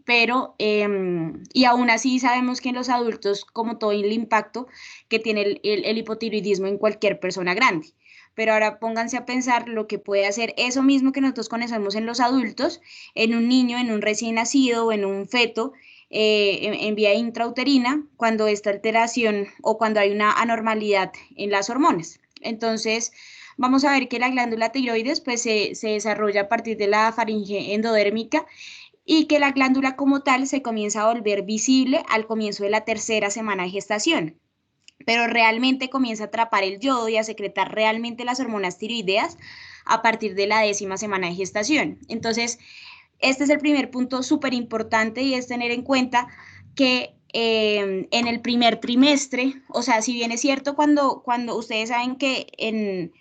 pero, y aún así sabemos que en los adultos, como todo el impacto que tiene el hipotiroidismo en cualquier persona grande. Pero ahora pónganse a pensar lo que puede hacer eso mismo que nosotros conocemos en los adultos, en un niño, en un recién nacido o en un feto, en vía intrauterina, cuando esta alteración o cuando hay una anormalidad en las hormonas. Entonces, vamos a ver que la glándula tiroides pues, se desarrolla a partir de la faringe endodérmica y que la glándula como tal se comienza a volver visible al comienzo de la tercera semana de gestación, pero realmente comienza a atrapar el yodo y a secretar realmente las hormonas tiroideas a partir de la 10ª semana de gestación. Entonces, este es el primer punto súper importante y es tener en cuenta que en el primer trimestre, o sea, si bien es cierto cuando ustedes saben que en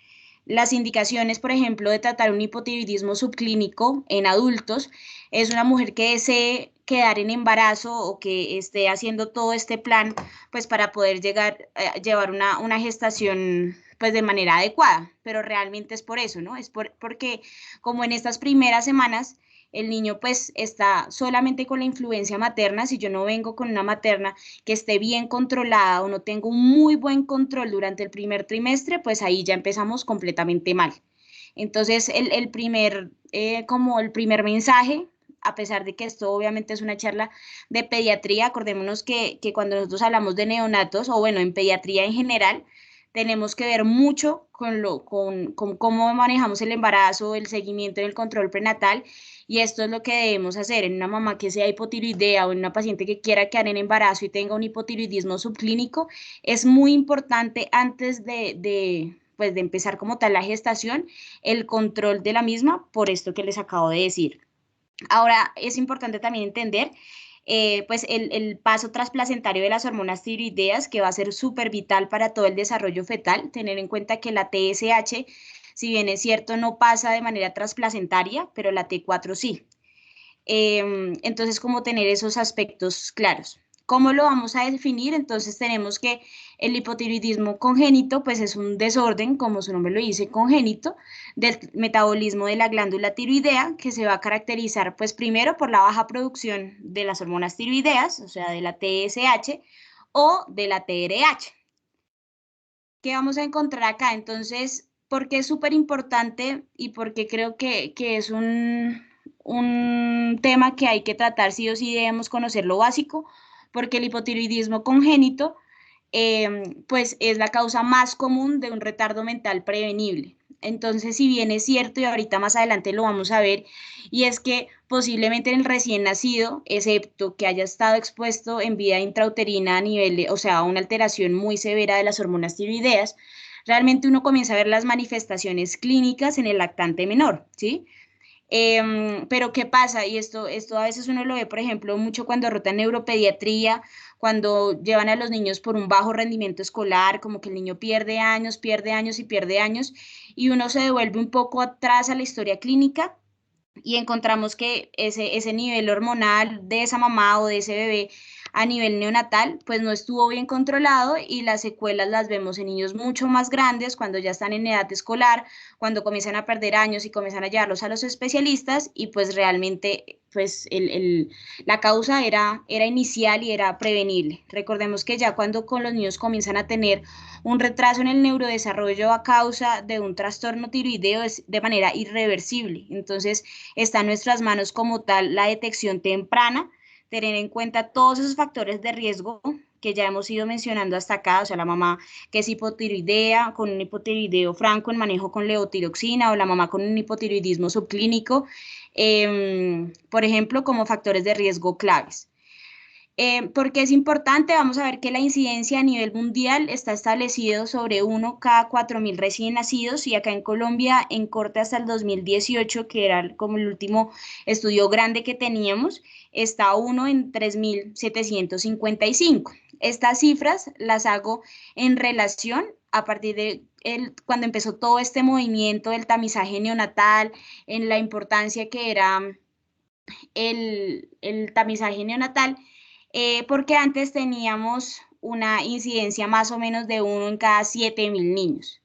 las indicaciones, por ejemplo, de tratar un hipotiroidismo subclínico en adultos, es una mujer que desee quedar en embarazo o que esté haciendo todo este plan, pues para poder llevar una gestación pues de manera adecuada, pero realmente es por eso, ¿no? Porque como en estas primeras semanas el niño pues está solamente con la influencia materna, si yo no vengo con una materna que esté bien controlada o no tengo un muy buen control durante el primer trimestre, pues ahí ya empezamos completamente mal. Entonces, como el primer mensaje, a pesar de que esto obviamente es una charla de pediatría, acordémonos que cuando nosotros hablamos de neonatos, o bueno, en pediatría en general, tenemos que ver mucho con cómo manejamos el embarazo, el seguimiento y el control prenatal, y esto es lo que debemos hacer en una mamá que sea hipotiroidea o en una paciente que quiera quedar en embarazo y tenga un hipotiroidismo subclínico. Es muy importante antes pues, de empezar como tal la gestación, el control de la misma, por esto que les acabo de decir. Ahora, es importante también entender pues el paso trasplacentario de las hormonas tiroideas, que va a ser súper vital para todo el desarrollo fetal. Tener en cuenta que la TSH, si bien es cierto, no pasa de manera trasplacentaria, pero la T4 sí. Entonces, como tener esos aspectos claros. ¿Cómo lo vamos a definir? Entonces tenemos que el hipotiroidismo congénito, pues es un desorden, como su nombre lo dice, congénito, del metabolismo de la glándula tiroidea, que se va a caracterizar, pues primero por la baja producción de las hormonas tiroideas, o sea, de la TSH o de la TRH. ¿Qué vamos a encontrar acá? Entonces, ¿por qué es súper importante y por qué creo que es un tema que hay que tratar sí o sí debemos conocer lo básico? Porque el hipotiroidismo congénito pues es la causa más común de un retardo mental prevenible. Entonces, si bien es cierto, y ahorita más adelante lo vamos a ver, y es que posiblemente en el recién nacido, excepto que haya estado expuesto en vida intrauterina a nivel o sea, a una alteración muy severa de las hormonas tiroideas, realmente uno comienza a ver las manifestaciones clínicas en el lactante menor, ¿sí? Pero ¿qué pasa? Y esto a veces uno lo ve, por ejemplo, mucho cuando rotan neuropediatría, cuando llevan a los niños por un bajo rendimiento escolar, como que el niño pierde años y pierde años, y uno se devuelve un poco atrás a la historia clínica y encontramos que ese nivel hormonal de esa mamá o de ese bebé a nivel neonatal, pues no estuvo bien controlado y las secuelas las vemos en niños mucho más grandes, cuando ya están en edad escolar, cuando comienzan a perder años y comienzan a llevarlos a los especialistas y pues realmente pues la causa era inicial y era prevenible. Recordemos que ya cuando con los niños comienzan a tener un retraso en el neurodesarrollo a causa de un trastorno tiroideo es de manera irreversible. Entonces, está en nuestras manos como tal la detección temprana, tener en cuenta todos esos factores de riesgo que ya hemos ido mencionando hasta acá, o sea, la mamá que es hipotiroidea, con un hipotiroideo franco en manejo con levotiroxina, o la mamá con un hipotiroidismo subclínico, por ejemplo, como factores de riesgo claves. Porque es importante, vamos a ver que la incidencia a nivel mundial está establecido sobre 1 cada 4.000 recién nacidos y acá en Colombia en corte hasta el 2018, que era como el último estudio grande que teníamos, está 1 en 3.755. Estas cifras las hago en relación a partir de cuando empezó todo este movimiento del tamizaje neonatal, en la importancia que era el tamizaje neonatal, porque antes teníamos una incidencia más o menos de 1 en cada 7.000 niños.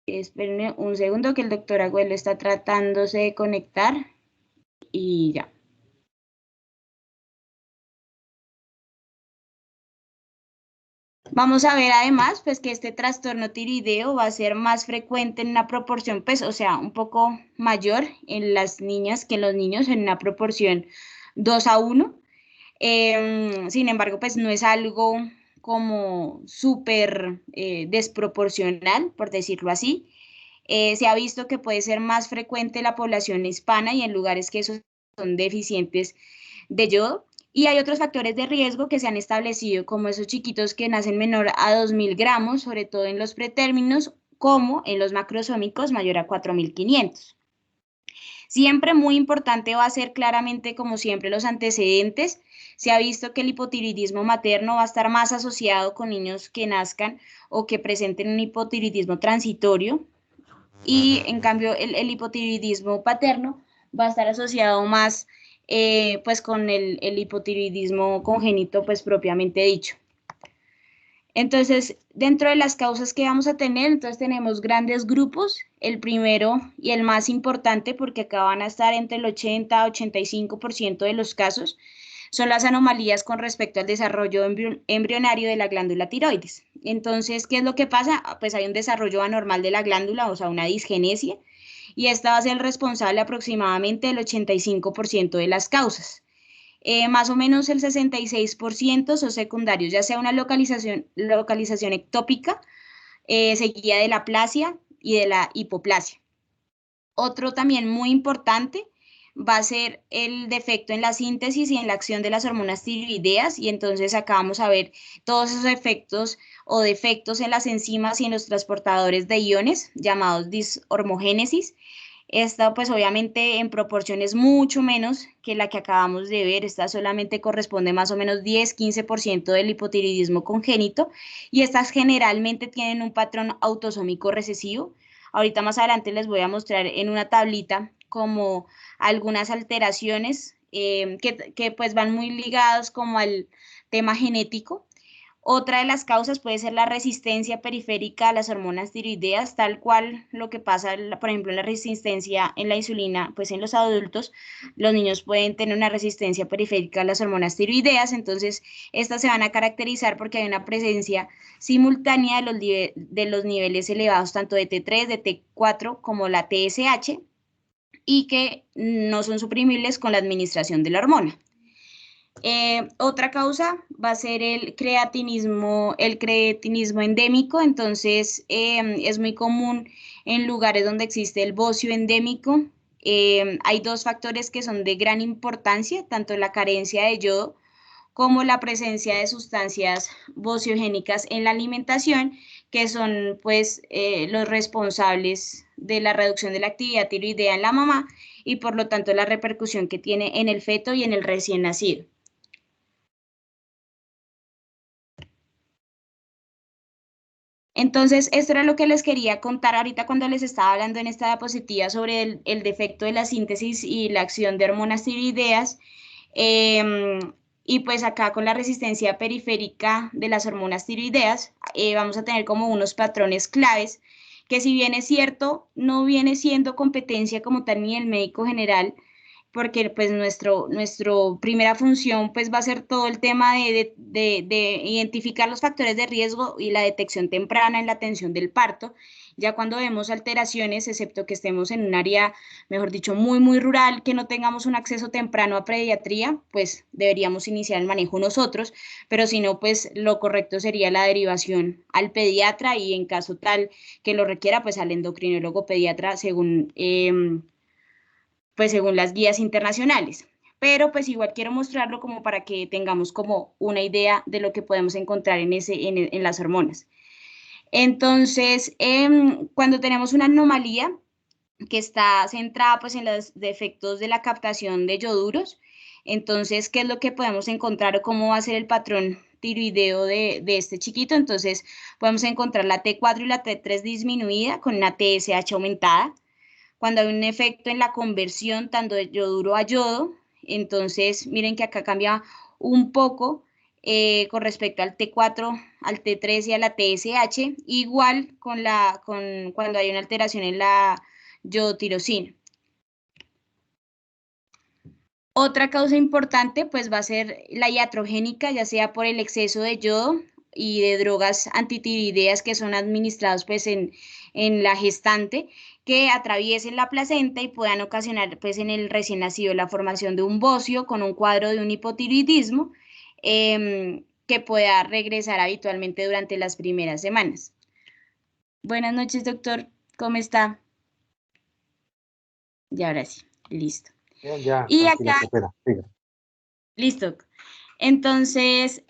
Espérenme un segundo que el doctor Agüelo está tratándose de conectar. y ya. Vamos a ver además, pues que este trastorno tiroideo va a ser más frecuente en una proporción, pues, o sea, un poco mayor en las niñas que en los niños, en una proporción 2 a 1. Sin embargo, pues no es algo como súper desproporcional, por decirlo así. Se ha visto que puede ser más frecuente en la población hispana y en lugares que son deficientes de yodo. Y hay otros factores de riesgo que se han establecido, como esos chiquitos que nacen menor a 2.000 gramos, sobre todo en los pretérminos, como en los macrosómicos mayor a 4.500. Siempre muy importante va a ser claramente, como siempre, los antecedentes. Se ha visto que el hipotiroidismo materno va a estar más asociado con niños que nazcan o que presenten un hipotiroidismo transitorio, y en cambio el hipotiroidismo paterno va a estar asociado más pues con el hipotiroidismo congénito pues propiamente dicho. Entonces, dentro de las causas que vamos a tener, entonces tenemos grandes grupos. El primero y el más importante, porque acá van a estar entre el 80 y 85% de los casos, son las anomalías con respecto al desarrollo embrionario de la glándula tiroides. Entonces, ¿qué es lo que pasa? Pues hay un desarrollo anormal de la glándula, o sea, una disgenesia, y esta va a ser responsable aproximadamente del 85% de las causas. Más o menos el 66% son secundarios, ya sea una localización ectópica, seguida de la aplasia y de la hipoplasia. Otro también muy importante va a ser el defecto en la síntesis y en la acción de las hormonas tiroideas, y entonces acá vamos a ver todos esos efectos o defectos en las enzimas y en los transportadores de iones, llamados dishormogénesis. Esta pues obviamente en proporciones mucho menos que la que acabamos de ver. Esta solamente corresponde más o menos 10-15% del hipotiroidismo congénito, y estas generalmente tienen un patrón autosómico recesivo. Ahorita más adelante les voy a mostrar en una tablita como algunas alteraciones que pues van muy ligadas como al tema genético. Otra de las causas puede ser la resistencia periférica a las hormonas tiroideas, tal cual lo que pasa, por ejemplo, en la resistencia en la insulina, pues en los adultos, los niños pueden tener una resistencia periférica a las hormonas tiroideas. Entonces estas se van a caracterizar porque hay una presencia simultánea de los niveles elevados tanto de T3, de T4 como la TSH, y que no son suprimibles con la administración de la hormona. Otra causa va a ser el creatinismo endémico. Entonces es muy común en lugares donde existe el bocio endémico. Hay dos factores que son de gran importancia, tanto la carencia de yodo como la presencia de sustancias bociogénicas en la alimentación, que son pues los responsables de la reducción de la actividad tiroidea en la mamá y por lo tanto la repercusión que tiene en el feto y en el recién nacido. Entonces, esto era lo que les quería contar ahorita cuando les estaba hablando en esta diapositiva sobre el defecto de la síntesis y la acción de hormonas tiroideas. Y pues acá con la resistencia periférica de las hormonas tiroideas, vamos a tener como unos patrones claves que, si bien es cierto, no viene siendo competencia como tal ni el médico general, porque pues nuestro primera función pues va a ser todo el tema de identificar los factores de riesgo y la detección temprana en la atención del parto. Ya cuando vemos alteraciones, excepto que estemos en un área, mejor dicho, muy, muy rural, que no tengamos un acceso temprano a pediatría, pues deberíamos iniciar el manejo nosotros, pero si no, pues lo correcto sería la derivación al pediatra y en caso tal que lo requiera, pues al endocrinólogo pediatra pues según las guías internacionales. Pero pues igual quiero mostrarlo como para que tengamos como una idea de lo que podemos encontrar en las hormonas. Entonces, cuando tenemos una anomalía que está centrada pues en los defectos de la captación de ioduros, entonces, ¿qué es lo que podemos encontrar o cómo va a ser el patrón tiroideo de este chiquito? Entonces, podemos encontrar la T4 y la T3 disminuida con una TSH aumentada. Cuando hay un efecto en la conversión tanto de yoduro a yodo, entonces miren que acá cambia un poco con respecto al T4, al T3 y a la TSH, igual con cuando hay una alteración en la yodotirosina. Otra causa importante pues va a ser la iatrogénica, ya sea por el exceso de yodo y de drogas antitiroideas que son administrados pues en la gestante, que atraviesen la placenta y puedan ocasionar pues en el recién nacido la formación de un bocio con un cuadro de un hipotiroidismo que pueda regresar habitualmente durante las primeras semanas. Buenas noches, doctor. ¿Cómo está? Y ahora sí, listo. Bien, ya, Y tranquila, acá, qué pena. Siga. listo. Entonces,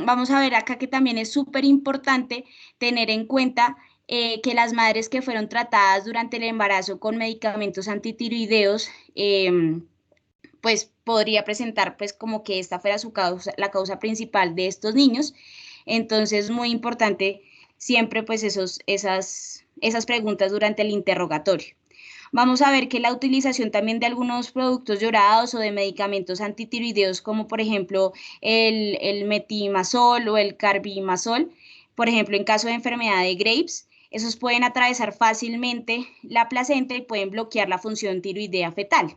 vamos a ver acá que también es súper importante tener en cuenta que las madres que fueron tratadas durante el embarazo con medicamentos antitiroideos, pues podría presentar pues como que esta fuera su causa, la causa principal de estos niños. Entonces, muy importante siempre pues esas preguntas durante el interrogatorio. Vamos a ver que la utilización también de algunos productos llorados o de medicamentos antitiroideos, como por ejemplo el metimazol o el carbimazol, por ejemplo, en caso de enfermedad de Graves, esos pueden atravesar fácilmente la placenta y pueden bloquear la función tiroidea fetal.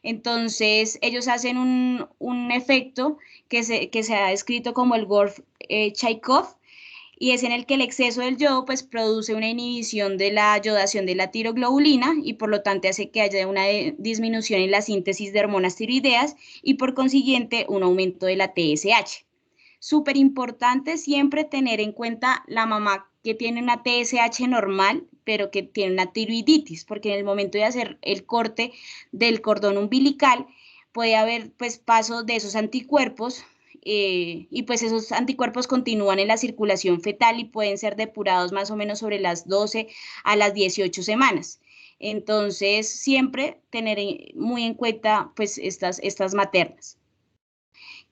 Entonces, ellos hacen un efecto que se ha descrito como el Gorf-Chaikov, y es en el que el exceso del yodo pues produce una inhibición de la yodación de la tiroglobulina y por lo tanto hace que haya una disminución en la síntesis de hormonas tiroideas y por consiguiente un aumento de la TSH. Súper importante siempre tener en cuenta la mamá que tiene una TSH normal, pero que tiene una tiroiditis, porque en el momento de hacer el corte del cordón umbilical puede haber pues paso de esos anticuerpos y pues esos anticuerpos continúan en la circulación fetal y pueden ser depurados más o menos sobre las 12 a las 18 semanas. Entonces, siempre tener muy en cuenta pues estas maternas.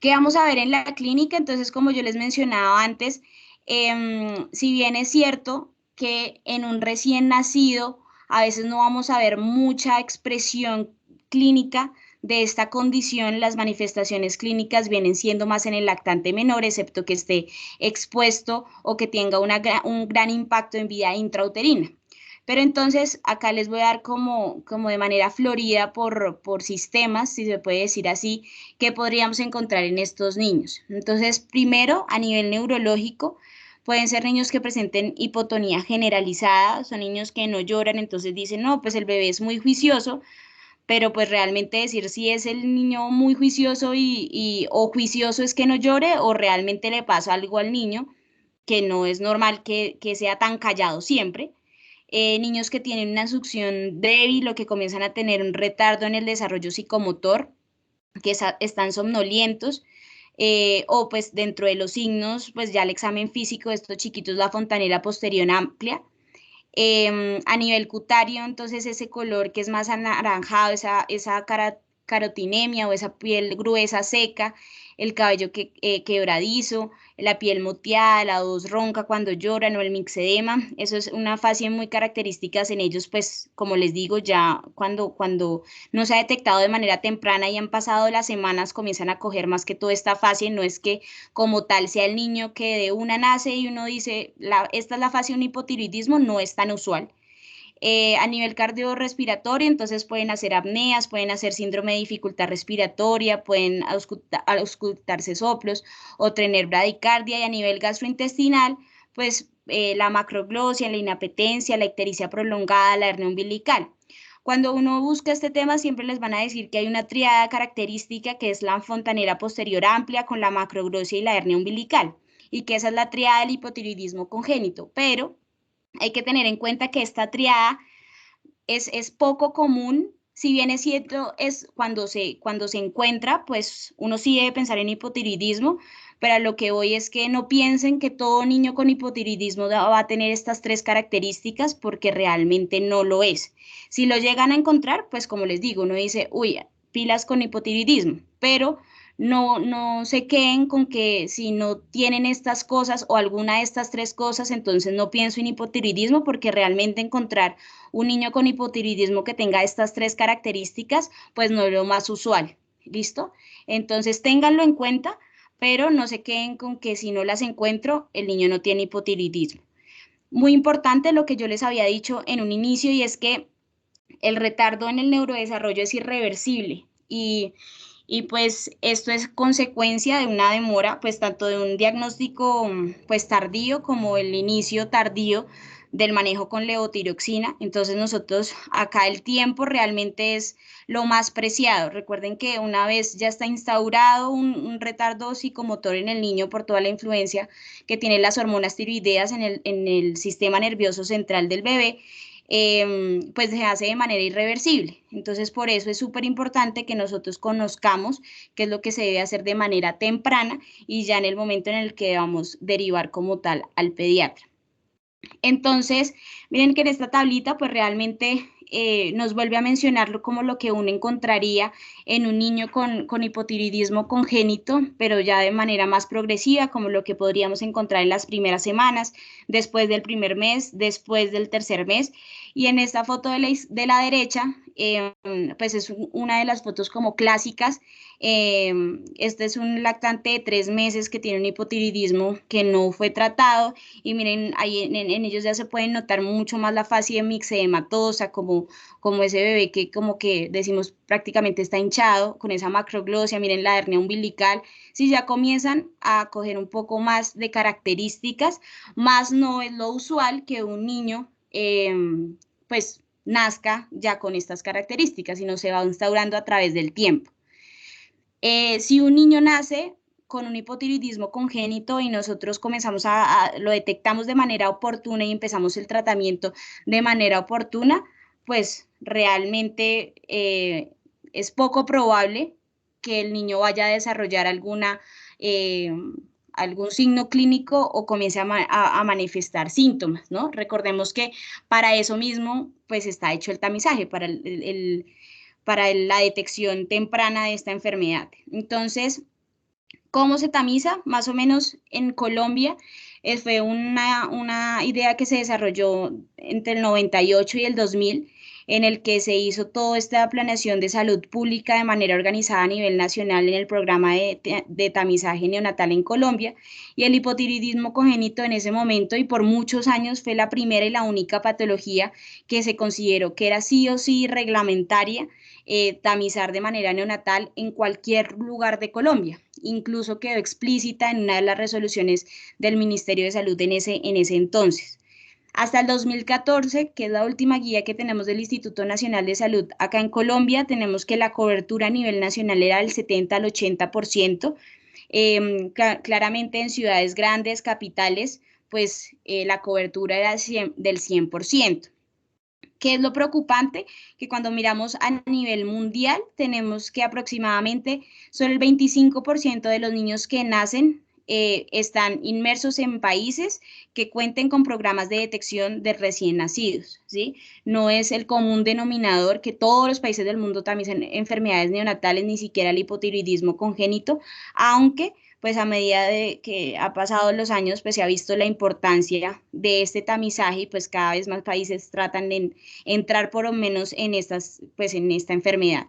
¿Qué vamos a ver en la clínica? Entonces, como yo les mencionaba antes, si bien es cierto que en un recién nacido a veces no vamos a ver mucha expresión clínica de esta condición, las manifestaciones clínicas vienen siendo más en el lactante menor, excepto que esté expuesto o que tenga un gran impacto en vía intrauterina. Pero entonces acá les voy a dar como de manera florida por sistemas, si se puede decir así, que podríamos encontrar en estos niños. Entonces, primero, a nivel neurológico, pueden ser niños que presenten hipotonía generalizada, son niños que no lloran, entonces dicen, no, pues el bebé es muy juicioso, pero pues realmente decir si es el niño muy juicioso o juicioso es que no llore o realmente le pasa algo al niño, que no es normal que sea tan callado siempre. Niños que tienen una succión débil o que comienzan a tener un retardo en el desarrollo psicomotor, que están somnolientos, o pues dentro de los signos, pues ya el examen físico de estos chiquitos, la fontanela posterior amplia. A nivel cutáneo, entonces ese color que es más anaranjado, esa carotinemia o esa piel gruesa, seca, el cabello quebradizo, la piel moteada, la voz ronca cuando lloran o el mixedema, eso es una fase muy característica en ellos, pues como les digo, ya cuando no se ha detectado de manera temprana y han pasado las semanas, comienzan a coger más que toda esta fase, no es que como tal sea el niño que de una nace y uno dice, esta es la fase de un hipotiroidismo, no es tan usual. A nivel cardiorrespiratorio, entonces pueden hacer apneas, pueden hacer síndrome de dificultad respiratoria, pueden auscultarse soplos o tener bradicardia, y a nivel gastrointestinal, pues la macroglosia, la inapetencia, la ictericia prolongada, la hernia umbilical. Cuando uno busca este tema, siempre les van a decir que hay una triada característica que es la fontanera posterior amplia con la macroglosia y la hernia umbilical, y que esa es la triada del hipotiroidismo congénito, pero hay que tener en cuenta que esta triada es poco común, si bien es cierto, es cuando se encuentra, pues uno sí debe pensar en hipotiroidismo, pero a lo que voy es que no piensen que todo niño con hipotiroidismo va a tener estas tres características porque realmente no lo es. Si lo llegan a encontrar, pues como les digo, uno dice, uy, pilas con hipotiroidismo, pero no se queden con que si no tienen estas cosas o alguna de estas tres cosas, entonces no pienso en hipotiroidismo, porque realmente encontrar un niño con hipotiroidismo que tenga estas tres características, pues no es lo más usual. ¿Listo? Entonces ténganlo en cuenta, pero no se queden con que si no las encuentro, el niño no tiene hipotiroidismo. Muy importante lo que yo les había dicho en un inicio, y es que el retardo en el neurodesarrollo es irreversible Y pues esto es consecuencia de una demora, pues tanto de un diagnóstico pues tardío como el inicio tardío del manejo con levotiroxina. Entonces nosotros acá el tiempo realmente es lo más preciado. Recuerden que una vez ya está instaurado un retardo psicomotor en el niño por toda la influencia que tienen las hormonas tiroideas en el sistema nervioso central del bebé, pues se hace de manera irreversible. Entonces, por eso es súper importante que nosotros conozcamos qué es lo que se debe hacer de manera temprana y ya en el momento en el que vamos a derivar como tal al pediatra. Entonces, miren que en esta tablita, pues realmente nos vuelve a mencionarlo como lo que uno encontraría en un niño con hipotiroidismo congénito, pero ya de manera más progresiva, como lo que podríamos encontrar en las primeras semanas, después del primer mes, después del tercer mes. Y en esta foto de la derecha, pues es una de las fotos como clásicas. Este es un lactante de 3 meses que tiene un hipotiroidismo que no fue tratado y miren, ahí en ellos ya se pueden notar mucho más la fase mixedematosa, como ese bebé que como que decimos prácticamente está hinchado, con esa macroglosia, miren la hernia umbilical, si ya comienzan a coger un poco más de características, más no es lo usual que un niño pues nazca ya con estas características, sino se va instaurando a través del tiempo. Si un niño nace con un hipotiroidismo congénito y nosotros comenzamos lo detectamos de manera oportuna y empezamos el tratamiento de manera oportuna, pues realmente es poco probable que el niño vaya a desarrollar eh, algún signo clínico o comience a manifestar síntomas, ¿no? Recordemos que para eso mismo, pues está hecho el tamizaje, para la detección temprana de esta enfermedad. Entonces, ¿cómo se tamiza? Más o menos en Colombia fue una idea que se desarrolló entre el 98 y el 2000, en el que se hizo toda esta planeación de salud pública de manera organizada a nivel nacional en el programa de tamizaje neonatal en Colombia, y el hipotiroidismo congénito en ese momento y por muchos años fue la primera y la única patología que se consideró que era sí o sí reglamentaria tamizar de manera neonatal en cualquier lugar de Colombia. Incluso quedó explícita en una de las resoluciones del Ministerio de Salud en ese entonces. Hasta el 2014, que es la última guía que tenemos del Instituto Nacional de Salud acá en Colombia, tenemos que la cobertura a nivel nacional era del 70 al 80%. Claramente en ciudades grandes, capitales, pues la cobertura era del 100%. ¿Qué es lo preocupante? Que cuando miramos a nivel mundial, tenemos que aproximadamente solo el 25% de los niños que nacen están inmersos en países que cuenten con programas de detección de recién nacidos, ¿sí? No es el común denominador que todos los países del mundo también enfermedades neonatales, ni siquiera el hipotiroidismo congénito, aunque pues a medida de que ha pasado los años, pues se ha visto la importancia de este tamizaje y pues cada vez más países tratan de entrar por lo menos en pues en esta enfermedad.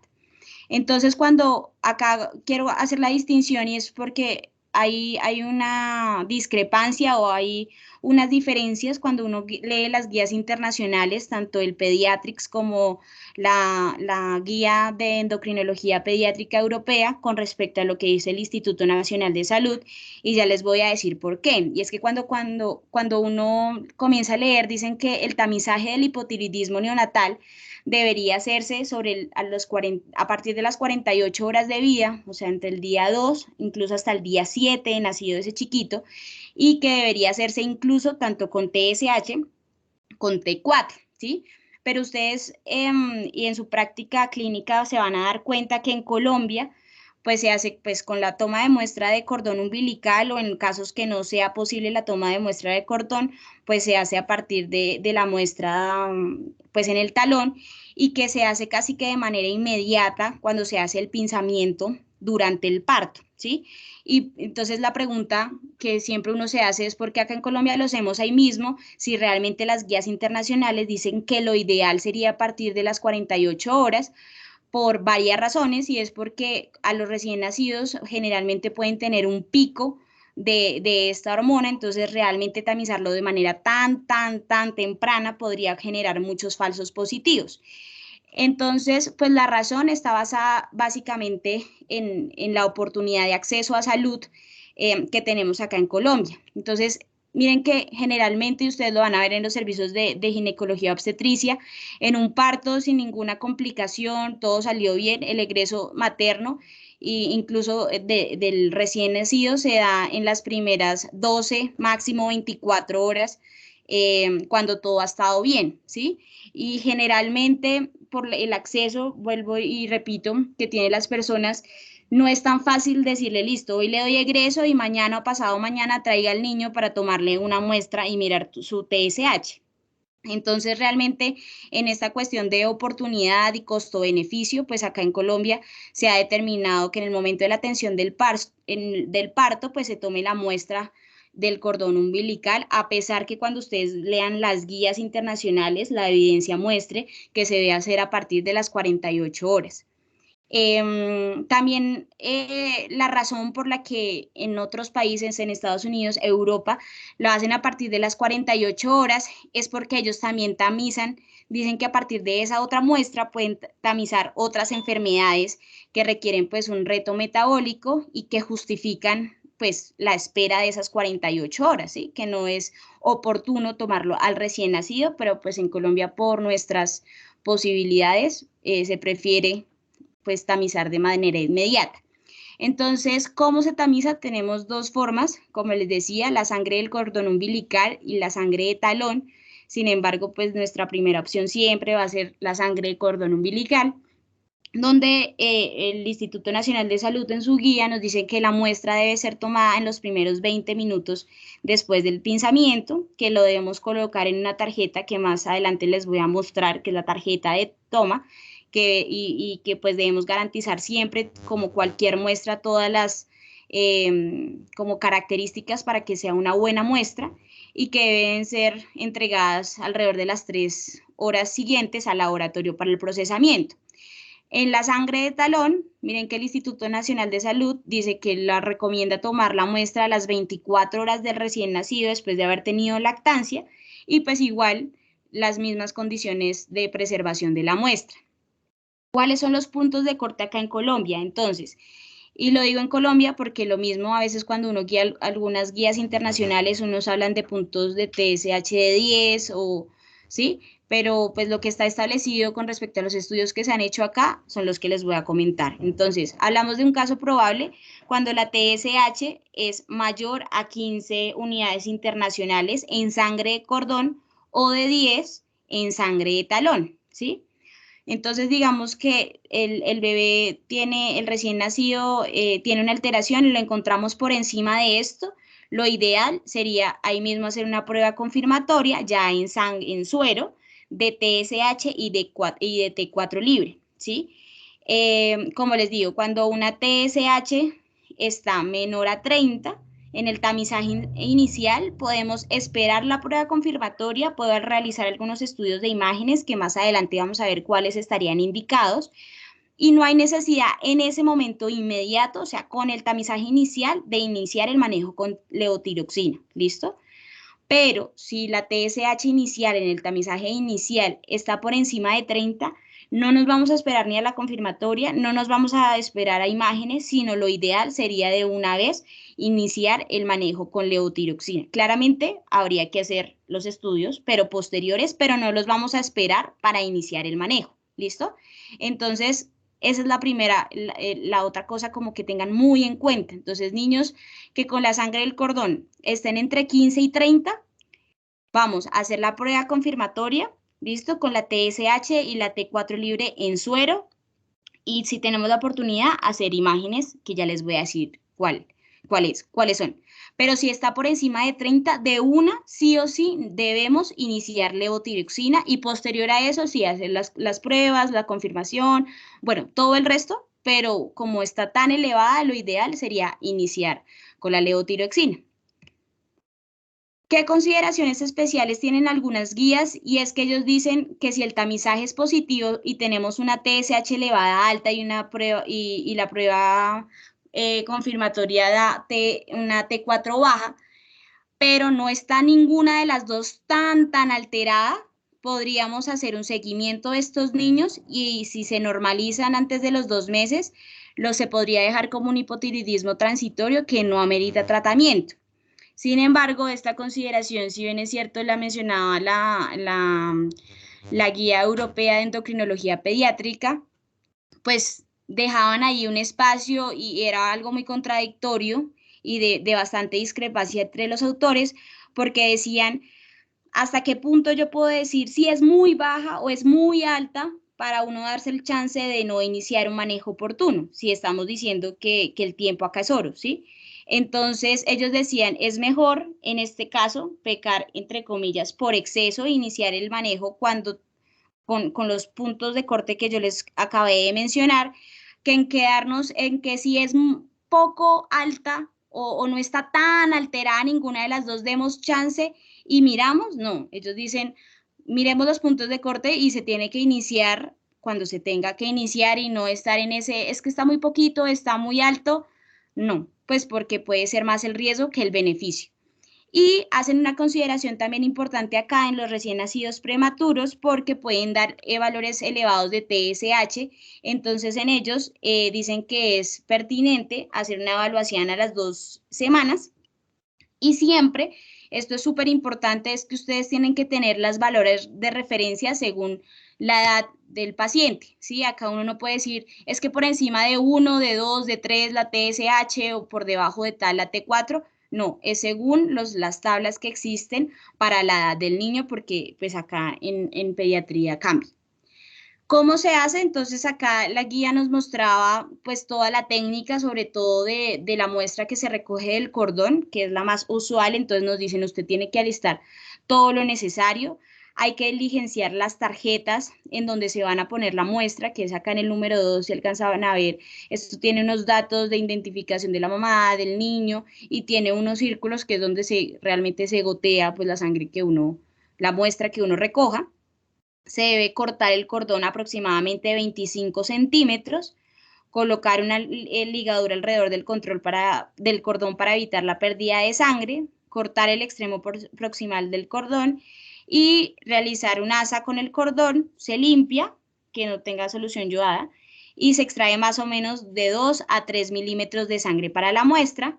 Entonces, cuando acá quiero hacer la distinción y es porque hay una discrepancia o hay unas diferencias cuando uno lee las guías internacionales, tanto el Pediatrics como la guía de endocrinología pediátrica europea con respecto a lo que dice el Instituto Nacional de Salud, y ya les voy a decir por qué. Y es que cuando uno comienza a leer, dicen que el tamizaje del hipotiroidismo neonatal debería hacerse a partir de las 48 horas de vida, o sea, entre el día 2, incluso hasta el día 7 de nacido ese chiquito, y que debería hacerse incluso tanto con TSH, con T4, ¿sí? Pero ustedes y en su práctica clínica se van a dar cuenta que en Colombia pues se hace pues con la toma de muestra de cordón umbilical o en casos que no sea posible la toma de muestra de cordón, pues se hace a partir de la muestra pues en el talón y que se hace casi que de manera inmediata cuando se hace el pinzamiento durante el parto, ¿sí? Y entonces la pregunta que siempre uno se hace es por qué acá en Colombia lo hacemos ahí mismo, si realmente las guías internacionales dicen que lo ideal sería a partir de las 48 horas, por varias razones, y es porque a los recién nacidos generalmente pueden tener un pico de esta hormona, entonces realmente tamizarlo de manera tan temprana podría generar muchos falsos positivos. Entonces, pues la razón está basada básicamente en la oportunidad de acceso a salud que tenemos acá en Colombia. Entonces, miren que generalmente ustedes lo van a ver en los servicios de ginecología obstetricia, en un parto sin ninguna complicación, todo salió bien, el egreso materno e incluso del recién nacido se da en las primeras 12, máximo 24 horas, cuando todo ha estado bien, ¿sí? Y generalmente por el acceso, vuelvo y repito, que tienen las personas, no es tan fácil decirle, listo, hoy le doy egreso y mañana o pasado mañana traiga al niño para tomarle una muestra y mirar su TSH. Entonces, realmente en esta cuestión de oportunidad y costo-beneficio, pues acá en Colombia se ha determinado que en el momento de la atención del parto, pues se tome la muestra del cordón umbilical, a pesar que cuando ustedes lean las guías internacionales, la evidencia muestre que se debe hacer a partir de las 48 horas. También la razón por la que en otros países, en Estados Unidos, Europa, lo hacen a partir de las 48 horas es porque ellos también tamizan, dicen que a partir de esa otra muestra pueden tamizar otras enfermedades que requieren pues un reto metabólico y que justifican pues la espera de esas 48 horas, ¿sí? Que no es oportuno tomarlo al recién nacido, pero pues en Colombia por nuestras posibilidades se prefiere pues tamizar de manera inmediata. Entonces, ¿cómo se tamiza? Tenemos dos formas, como les decía, la sangre del cordón umbilical y la sangre de talón. Sin embargo, pues nuestra primera opción siempre va a ser la sangre de cordón umbilical, donde el Instituto Nacional de Salud en su guía nos dice que la muestra debe ser tomada en los primeros 20 minutos después del pinzamiento, que lo debemos colocar en una tarjeta que más adelante les voy a mostrar, que es la tarjeta de toma, y que pues debemos garantizar siempre, como cualquier muestra, todas las como características para que sea una buena muestra y que deben ser entregadas alrededor de las 3 horas siguientes al laboratorio para el procesamiento. En la sangre de talón, miren que el Instituto Nacional de Salud dice que la recomienda tomar la muestra a las 24 horas del recién nacido después de haber tenido lactancia y pues igual las mismas condiciones de preservación de la muestra. ¿Cuáles son los puntos de corte acá en Colombia? Entonces, y lo digo en Colombia porque lo mismo a veces cuando uno guía algunas guías internacionales, unos hablan de puntos de TSH de 10 o, ¿sí? Pero pues lo que está establecido con respecto a los estudios que se han hecho acá son los que les voy a comentar. Entonces, hablamos de un caso probable cuando la TSH es mayor a 15 unidades internacionales en sangre de cordón o de 10 en sangre de talón, ¿sí? Entonces, digamos que el bebé tiene, el recién nacido tiene una alteración y lo encontramos por encima de esto. Lo ideal sería ahí mismo hacer una prueba confirmatoria ya en suero de TSH y de T4 libre, ¿sí? Como les digo, cuando una TSH está menor a 30, en el tamizaje inicial podemos esperar la prueba confirmatoria, poder realizar algunos estudios de imágenes que más adelante vamos a ver cuáles estarían indicados y no hay necesidad en ese momento inmediato, o sea, con el tamizaje inicial, de iniciar el manejo con levotiroxina, ¿listo? Pero si la TSH inicial en el tamizaje inicial está por encima de 30, no nos vamos a esperar ni a la confirmatoria, no nos vamos a esperar a imágenes, sino lo ideal sería de una vez iniciar el manejo con levotiroxina. Claramente habría que hacer los estudios, pero posteriores, pero no los vamos a esperar para iniciar el manejo. ¿Listo? Entonces, esa es la primera, la otra cosa como que tengan muy en cuenta. Entonces, niños que con la sangre del cordón estén entre 15 y 30, vamos a hacer la prueba confirmatoria, ¿listo? Con la TSH y la T4 libre en suero. Y si tenemos la oportunidad, hacer imágenes, que ya les voy a decir cuáles son. Pero si está por encima de 30, de una, sí o sí, debemos iniciar levotiroxina y posterior a eso, sí, hacer las pruebas, la confirmación, bueno, todo el resto, pero como está tan elevada, lo ideal sería iniciar con la levotiroxina. ¿Qué consideraciones especiales tienen algunas guías? Y es que ellos dicen que si el tamizaje es positivo y tenemos una TSH elevada alta y una prueba y la prueba confirmatoria da una T4 baja, pero no está ninguna de las dos tan alterada, podríamos hacer un seguimiento de estos niños y si se normalizan antes de los 2 meses, se podría dejar como un hipotiroidismo transitorio que no amerita tratamiento. Sin embargo, esta consideración, si bien es cierto, la mencionaba la Guía Europea de Endocrinología Pediátrica, pues dejaban ahí un espacio y era algo muy contradictorio y de bastante discrepancia entre los autores, porque decían hasta qué punto yo puedo decir si es muy baja o es muy alta para uno darse el chance de no iniciar un manejo oportuno, si estamos diciendo que el tiempo acá es oro, ¿sí? Entonces ellos decían, es mejor en este caso pecar, entre comillas, por exceso e iniciar el manejo cuando con los puntos de corte que yo les acabé de mencionar, que en quedarnos en que si es poco alta o no está tan alterada ninguna de las dos, demos chance y miramos, no, ellos dicen, miremos los puntos de corte y se tiene que iniciar cuando se tenga que iniciar y no estar en ese, es que está muy poquito, está muy alto, no, pues porque puede ser más el riesgo que el beneficio. Y hacen una consideración también importante acá en los recién nacidos prematuros porque pueden dar valores elevados de TSH. Entonces en ellos dicen que es pertinente hacer una evaluación a las 2 semanas y siempre, esto es súper importante, es que ustedes tienen que tener los valores de referencia según la edad del paciente, ¿sí? Acá uno no puede decir, es que por encima de 1, de 2, de 3 la TSH o por debajo de tal la T4, no, es según las tablas que existen para la edad del niño, porque pues acá en pediatría cambia. ¿Cómo se hace? Entonces acá la guía nos mostraba pues toda la técnica, sobre todo de la muestra que se recoge del cordón, que es la más usual, entonces nos dicen usted tiene que alistar todo lo necesario, hay que diligenciar las tarjetas en donde se van a poner la muestra, que es acá en el número 2, si alcanzaban a ver, esto tiene unos datos de identificación de la mamá, del niño, y tiene unos círculos que es donde realmente se gotea pues la sangre la muestra que uno recoja. Se debe cortar el cordón aproximadamente 25 centímetros, colocar una ligadura alrededor del cordón para evitar la pérdida de sangre, cortar el extremo proximal del cordón y realizar un asa con el cordón, se limpia, que no tenga solución yodada, y se extrae más o menos de 2 a 3 milímetros de sangre para la muestra.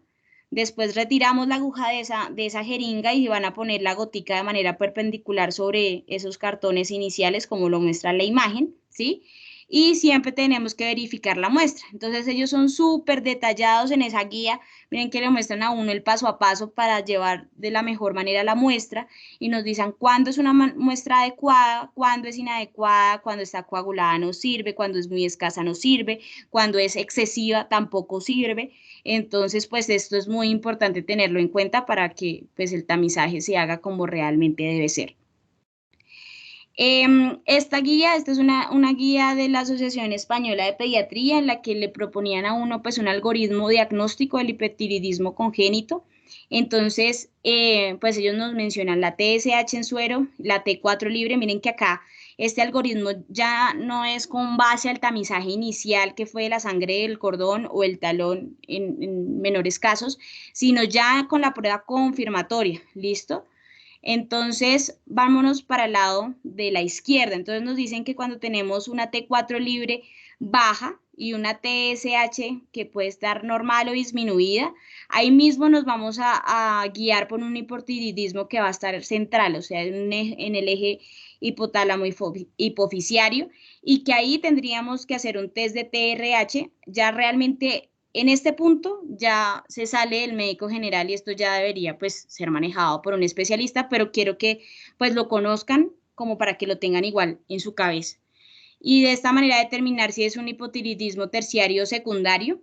Después retiramos la aguja de esa jeringa y van a poner la gotica de manera perpendicular sobre esos cartones iniciales, como lo muestra la imagen, ¿sí? Y siempre tenemos que verificar la muestra. Entonces ellos son súper detallados en esa guía. Miren que le muestran a uno el paso a paso para llevar de la mejor manera la muestra y nos dicen cuándo es una muestra adecuada, cuándo es inadecuada, cuándo está coagulada no sirve, cuándo es muy escasa no sirve, cuándo es excesiva tampoco sirve. Entonces, pues esto es muy importante tenerlo en cuenta para que pues el tamizaje se haga como realmente debe ser. Esta es una guía de la Asociación Española de Pediatría en la que le proponían a uno pues un algoritmo diagnóstico del hipertiroidismo congénito. Entonces, pues ellos nos mencionan la TSH en suero, la T4 libre. Miren que acá este algoritmo ya no es con base al tamizaje inicial que fue la sangre del cordón o el talón en menores casos, sino ya con la prueba confirmatoria, ¿listo? Entonces, vámonos para el lado de la izquierda. Entonces nos dicen que cuando tenemos una T4 libre baja y una TSH que puede estar normal o disminuida, ahí mismo nos vamos a guiar por un hipotiroidismo que va a estar central, o sea, en el eje hipotálamo hipofisiario, y que ahí tendríamos que hacer un test de TRH, ya realmente en este punto ya se sale del médico general y esto ya debería pues ser manejado por un especialista, pero quiero que pues lo conozcan como para que lo tengan igual en su cabeza. Y de esta manera determinar si es un hipotiroidismo terciario o secundario.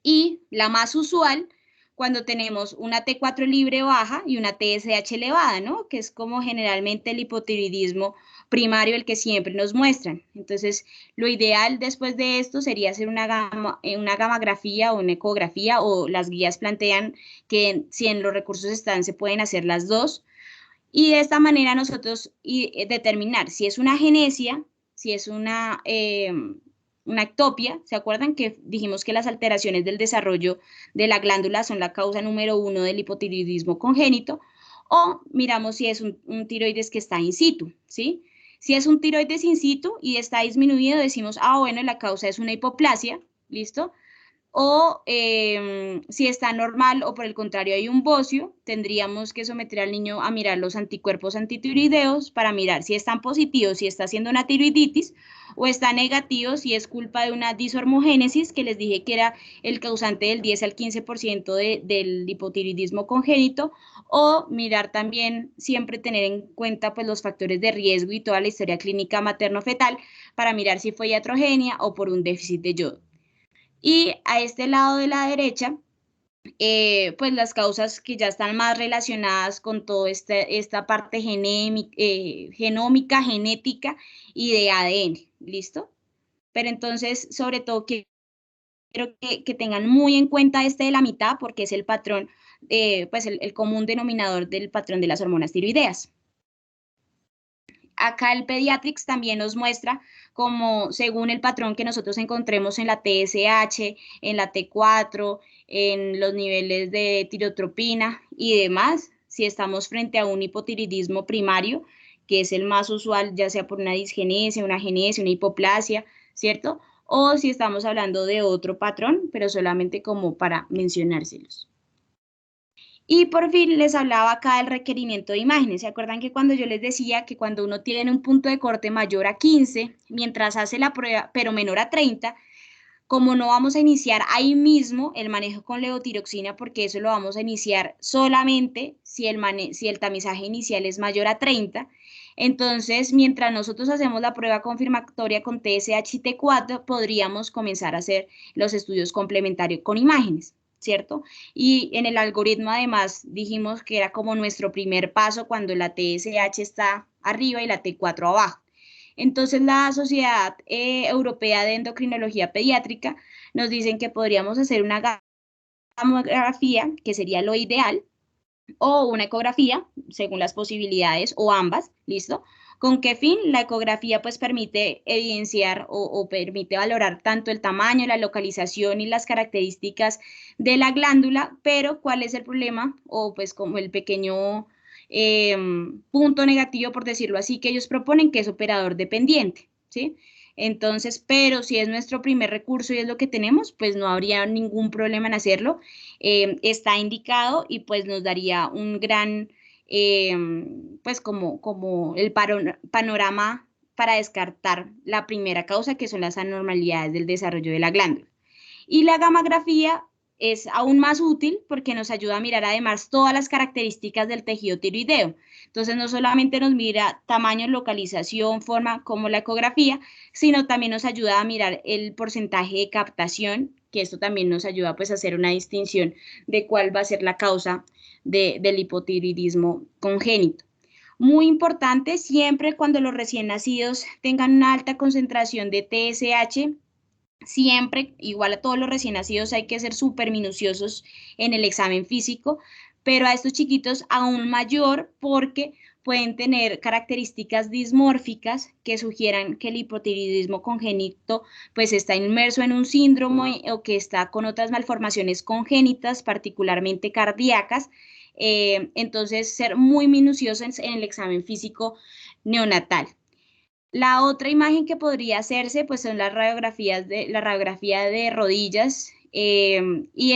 Y la más usual cuando tenemos una T4 libre baja y una TSH elevada, ¿no? Que es como generalmente el hipotiroidismo primario, el que siempre nos muestran. Entonces, lo ideal después de esto sería hacer una gamografía o una ecografía, o las guías plantean que si en los recursos están, se pueden hacer las dos. Y de esta manera nosotros determinar si es una agenesia, si es una ectopia. ¿Se acuerdan que dijimos que las alteraciones del desarrollo de la glándula son la causa número 1 del hipotiroidismo congénito? o miramos si es un tiroides que está in situ, ¿sí? Si es un tiroides in situ y está disminuido, decimos, ah, bueno, la causa es una hipoplasia, ¿listo? O si está normal o por el contrario hay un bocio, tendríamos que someter al niño a mirar los anticuerpos antitiroideos para mirar si están positivos, si está haciendo una tiroiditis, o está negativo si es culpa de una dishormogénesis, que les dije que era el causante del 10 al 15% del hipotiroidismo congénito, o mirar también, siempre tener en cuenta pues los factores de riesgo y toda la historia clínica materno-fetal para mirar si fue iatrogenia o por un déficit de yodo. Y a este lado de la derecha, pues las causas que ya están más relacionadas con toda esta parte genómica, genética y de ADN, ¿listo? Pero entonces, sobre todo, quiero que tengan muy en cuenta este de la mitad, porque es el patrón, pues el común denominador del patrón de las hormonas tiroideas. Acá el Pediatrics también nos muestra como según el patrón que nosotros encontremos en la TSH, en la T4, en los niveles de tirotropina y demás, si estamos frente a un hipotiroidismo primario, que es el más usual, ya sea por una disgenesia, una genesia, una hipoplasia, ¿cierto? O si estamos hablando de otro patrón, pero solamente como para mencionárselos. Y por fin les hablaba acá del requerimiento de imágenes. ¿Se acuerdan que cuando yo les decía que cuando uno tiene un punto de corte mayor a 15, mientras hace la prueba, pero menor a 30, como no vamos a iniciar ahí mismo el manejo con levotiroxina, porque eso lo vamos a iniciar solamente si el tamizaje inicial es mayor a 30, entonces mientras nosotros hacemos la prueba confirmatoria con TSH y T4, podríamos comenzar a hacer los estudios complementarios con imágenes, ¿cierto? Y en el algoritmo además dijimos que era como nuestro primer paso cuando la TSH está arriba y la T4 abajo. Entonces, la Sociedad Europea de Endocrinología Pediátrica nos dicen que podríamos hacer una gamografía, que sería lo ideal, o una ecografía, según las posibilidades, o ambas, ¿listo? ¿Con qué fin? La ecografía pues permite evidenciar o permite valorar tanto el tamaño, la localización y las características de la glándula, pero ¿cuál es el problema? O pues como el pequeño punto negativo, por decirlo así, que ellos proponen, que es operador dependiente, ¿sí? Entonces, pero si es nuestro primer recurso y es lo que tenemos, pues no habría ningún problema en hacerlo. Está indicado y pues nos daría un gran, pues como el panorama para descartar la primera causa, que son las anormalidades del desarrollo de la glándula. Y la gamografía es aún más útil porque nos ayuda a mirar además todas las características del tejido tiroideo. Entonces no solamente nos mira tamaño, localización, forma como la ecografía, sino también nos ayuda a mirar el porcentaje de captación, que esto también nos ayuda pues a hacer una distinción de cuál va a ser la causa del hipotiroidismo congénito. Muy importante, siempre cuando los recién nacidos tengan una alta concentración de TSH, siempre, igual a todos los recién nacidos, hay que ser súper minuciosos en el examen físico, pero a estos chiquitos aún mayor porque pueden tener características dismórficas que sugieran que el hipotiroidismo congénito pues está inmerso en un síndrome o que está con otras malformaciones congénitas, particularmente cardíacas. Entonces, ser muy minuciosos en el examen físico neonatal. La otra imagen que podría hacerse, pues son las radiografías la radiografía de rodillas. Y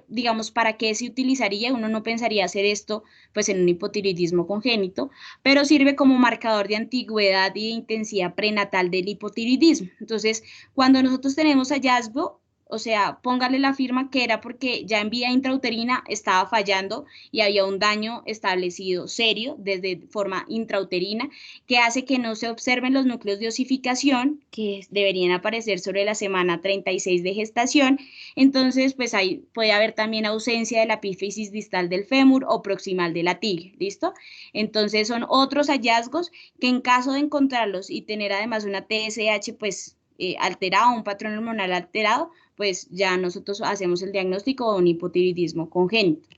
digamos, ¿para qué se utilizaría? Uno no pensaría hacer esto, pues en un hipotiroidismo congénito, pero sirve como marcador de antigüedad y de intensidad prenatal del hipotiroidismo. Entonces, cuando nosotros tenemos hallazgo, o sea, póngale la firma que era porque ya en vía intrauterina estaba fallando y había un daño establecido serio desde forma intrauterina que hace que no se observen los núcleos de osificación que deberían aparecer sobre la semana 36 de gestación. Entonces, pues ahí puede haber también ausencia de la epífisis distal del fémur o proximal de la tibia, ¿listo? Entonces, son otros hallazgos que en caso de encontrarlos y tener además una TSH, pues alterado, un patrón hormonal alterado, pues ya nosotros hacemos el diagnóstico de un hipotiroidismo congénito.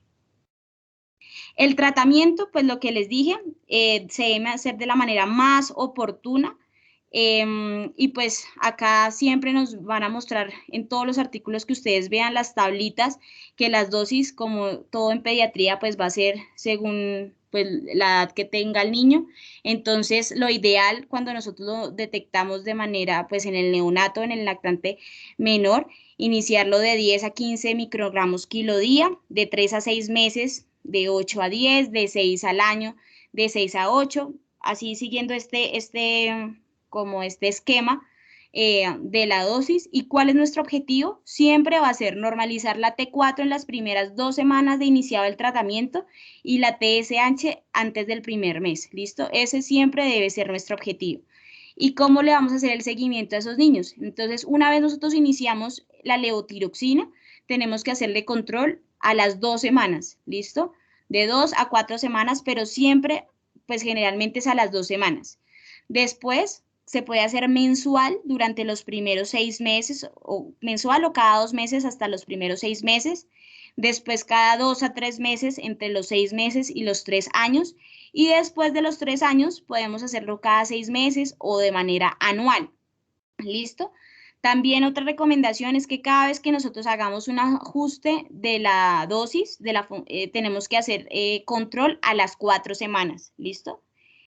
El tratamiento, pues lo que les dije, se debe hacer de la manera más oportuna, Y pues acá siempre nos van a mostrar en todos los artículos que ustedes vean las tablitas, que las dosis, como todo en pediatría, pues va a ser según pues, la edad que tenga el niño. Entonces, lo ideal cuando nosotros lo detectamos de manera, pues en el neonato, en el lactante menor, iniciarlo de 10 a 15 microgramos kilo día, de 3 a 6 meses, de 8 a 10, de 6 al año, de 6 a 8, así siguiendo como este esquema de la dosis. ¿Y cuál es nuestro objetivo? Siempre va a ser normalizar la T4 en las primeras 2 semanas de iniciado el tratamiento y la TSH antes del primer mes. ¿Listo? Ese siempre debe ser nuestro objetivo. ¿Y cómo le vamos a hacer el seguimiento a esos niños? Entonces, una vez nosotros iniciamos la levotiroxina, tenemos que hacerle control a las 2 semanas. ¿Listo? De 2 a 4 semanas, pero siempre, pues generalmente es a las 2 semanas. Después, se puede hacer mensual durante los primeros 6 meses, o mensual o cada 2 meses hasta los primeros 6 meses. Después, cada 2 a 3 meses entre los 6 meses y los 3 años. Y después de los 3 años, podemos hacerlo cada 6 meses o de manera anual. ¿Listo? También otra recomendación es que cada vez que nosotros hagamos un ajuste de la dosis, tenemos que hacer control a las 4 semanas. ¿Listo?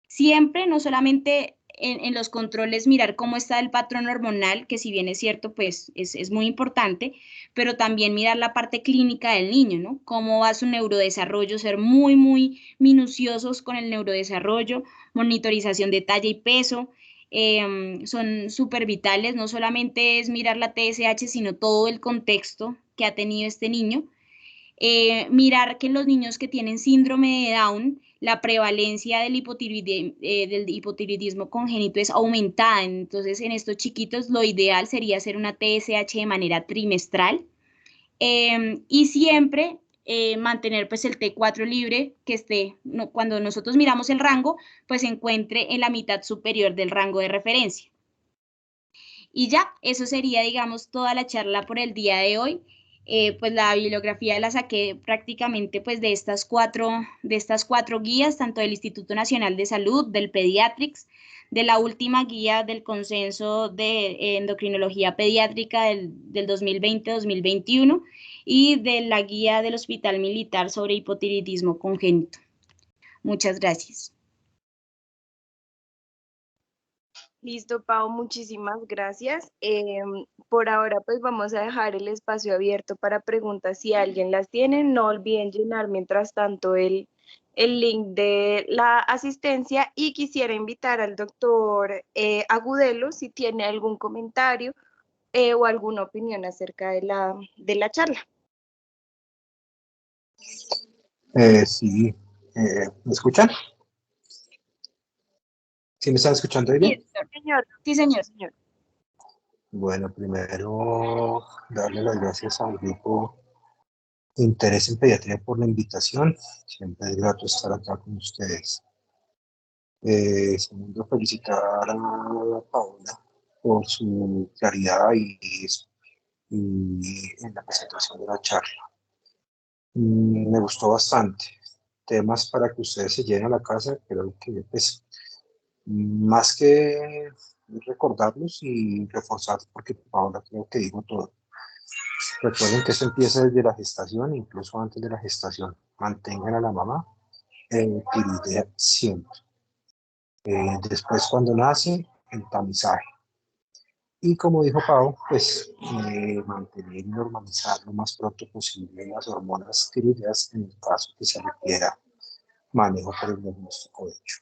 Siempre, no solamente en los controles, mirar cómo está el patrón hormonal, que si bien es cierto, pues es muy importante, pero también mirar la parte clínica del niño, ¿no? Cómo va su neurodesarrollo, ser muy, muy minuciosos con el neurodesarrollo, monitorización de talla y peso, son súper vitales, no solamente es mirar la TSH, sino todo el contexto que ha tenido este niño. Mirar que en los niños que tienen síndrome de Down, la prevalencia del hipotiroidismo congénito es aumentada. Entonces, en estos chiquitos, lo ideal sería hacer una TSH de manera trimestral y siempre mantener pues el T4 libre, que esté, no, cuando nosotros miramos el rango, pues se encuentre en la mitad superior del rango de referencia. Y ya, eso sería, digamos, toda la charla por el día de hoy. Pues la bibliografía la saqué prácticamente pues de estas cuatro guías, tanto del Instituto Nacional de Salud, del Pediatrics, de la última guía del consenso de endocrinología pediátrica del 2020-2021 y de la guía del Hospital Militar sobre hipotiroidismo congénito. Muchas gracias. Listo, Pau, muchísimas gracias. Por ahora, pues vamos a dejar el espacio abierto para preguntas si alguien las tiene. No olviden llenar mientras tanto el link de la asistencia y quisiera invitar al doctor Agudelo si tiene algún comentario o alguna opinión acerca de la charla. Sí, ¿me escuchan? ¿Sí me están escuchando bien? Sí, señor. Sí, señor. Bueno, primero darle las gracias al grupo Interés en Pediatría por la invitación. Siempre es grato estar acá con ustedes. Segundo, felicitar a Paola por su claridad y en la presentación de la charla. Me gustó bastante. Temas para que ustedes se lleven a la casa, creo que pues, más que recordarlos y reforzar, porque Paola creo que dijo todo. Recuerden que esto empieza desde la gestación, incluso antes de la gestación. Mantengan a la mamá en tiroidea siempre. Después, cuando nace, el tamizaje. Y como dijo Pau, pues mantener y normalizar lo más pronto posible las hormonas tiroideas en el caso que se requiera manejo por el diagnóstico hecho.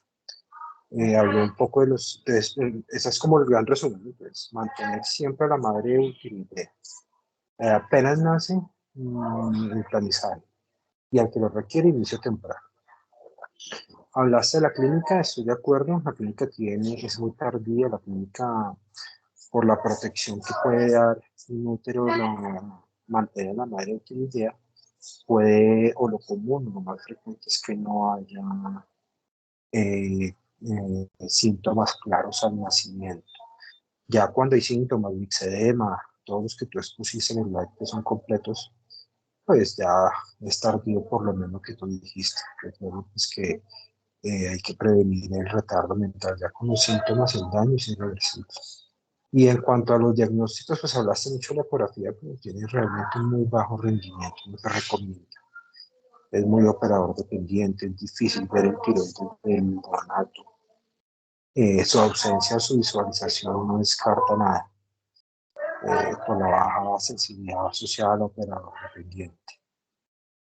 Hablé un poco esa es como el gran resumen, pues, mantener siempre a la madre tiroidea. Apenas nace, el tamizaje. Y al que lo requiere, inicio temprano. Hablaste de la clínica, estoy de acuerdo, la clínica es muy tardía, la clínica por la protección que puede dar un útero, mantener a la madre utilidad, puede, o lo común, lo más frecuente es que no haya síntomas claros al nacimiento. Ya cuando hay síntomas, mixedema, todos los que tú expusiste en el live que son completos, pues ya es tardío por lo menos que tú dijiste. Recuerdo pues que hay que prevenir el retardo mental ya con los síntomas, el daño es irreversible. Y en cuanto a los diagnósticos, pues hablaste mucho de la ecografía, pero tiene realmente un muy bajo rendimiento, no se recomienda. Es muy operador dependiente, es difícil ver el tirón del neonato. Su ausencia o su visualización no descarta nada, por la baja sensibilidad asociada al operador dependiente.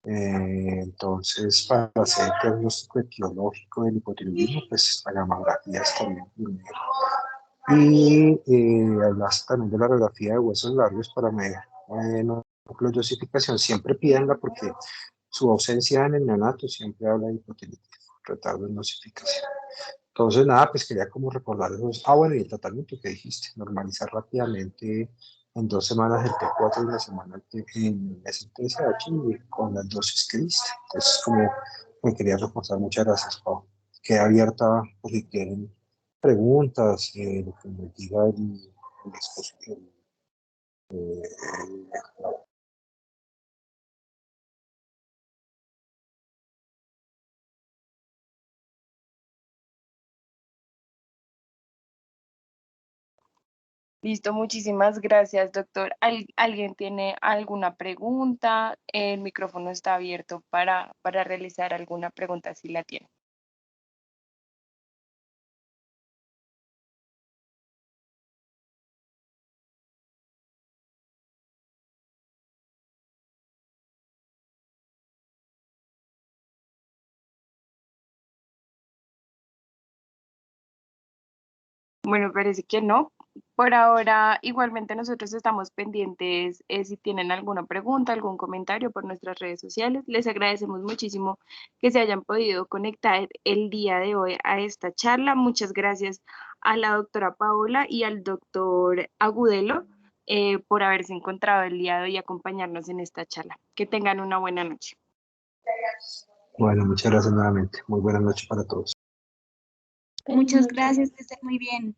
Entonces, para hacer el diagnóstico etiológico del hipotiroidismo, pues la gamografía estaría primero. Y hablaste también de la radiografía de huesos largos para medir núcleos de osificación. Siempre pídanla porque su ausencia en el neonato siempre habla de hipotiroidismo, retardo en osificación. Entonces, nada, pues quería como recordar esos. Ah, bueno, y el tratamiento que dijiste, normalizar rápidamente en 2 semanas el T4 y una semana en el TSH y con las dosis que diste. Entonces, como me quería reforzar, muchas gracias, Pau. Queda abierta por si quieren preguntas, lo que me diga el expositor. Listo, muchísimas gracias, doctor. ¿Alguien tiene alguna pregunta? El micrófono está abierto para realizar alguna pregunta si la tiene. Bueno, parece que no. Por ahora, igualmente nosotros estamos pendientes si tienen alguna pregunta, algún comentario por nuestras redes sociales. Les agradecemos muchísimo que se hayan podido conectar el día de hoy a esta charla. Muchas gracias a la doctora Paola y al doctor Agudelo por haberse encontrado el día de hoy y acompañarnos en esta charla. Que tengan una buena noche. Bueno, muchas gracias nuevamente. Muy buenas noches para todos. Muchas gracias, que estén muy bien.